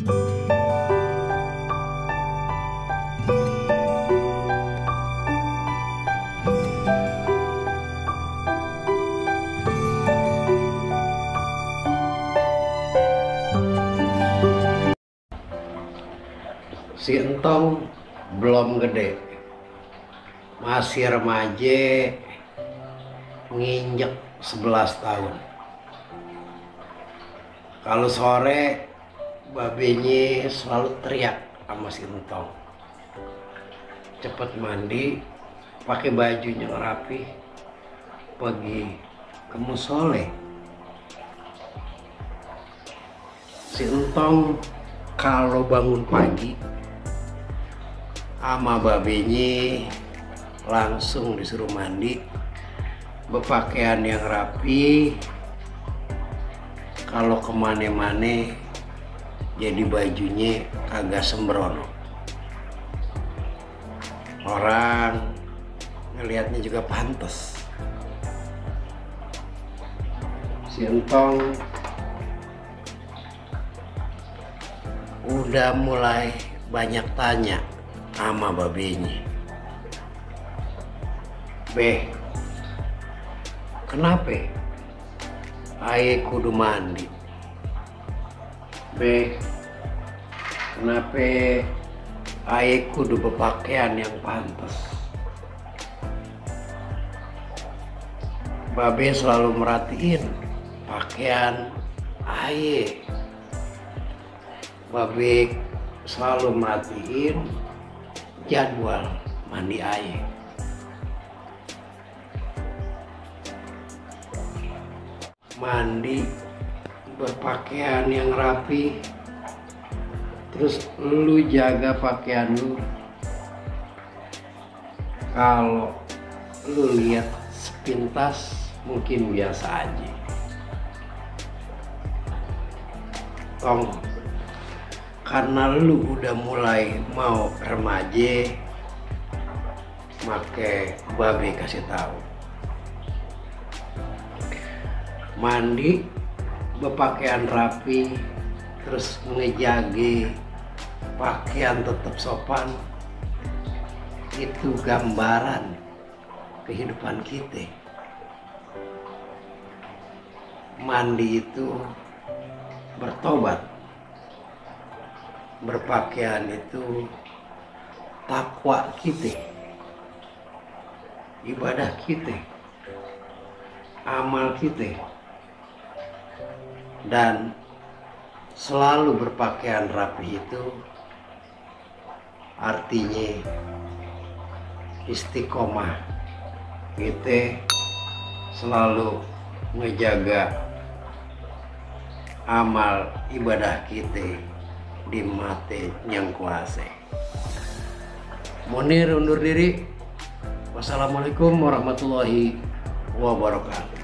Si Entong belum gede, masih remaja, nginjek 11 tahun. Kalau sore babenya selalu teriak sama si Entong, cepet mandi, pakai bajunya rapi, pergi ke musole. Si Entong kalau bangun pagi ama babenya langsung disuruh mandi, berpakaian yang rapi. Kalau kemana-mana jadi bajunya agak sembrono, orang ngelihatnya juga pantas. Si Entong udah mulai banyak tanya sama babenya, "Beh, kenapa aye kudu mandi? Beh, kenapa aye kudu berpakaian yang pantas?" Babe selalu merhatiin pakaian aye. Babe selalu merhatiin jadwal mandi aye. Mandi berpakaian yang rapi, terus lu jaga pakaian lu. Kalau lu lihat sepintas mungkin biasa aja. Tong, karena lu udah mulai mau remaja, make babe kasih tahu, mandi berpakaian rapi, terus ngejage pakaian tetap sopan, itu gambaran kehidupan kita. Mandi itu bertobat, berpakaian itu takwa kita, ibadah kita, amal kita. Dan selalu berpakaian rapi itu artinya istiqomah. Kita selalu ngejaga amal ibadah kita di mata yang kuasa. Munir undur diri. Wassalamualaikum warahmatullahi wabarakatuh.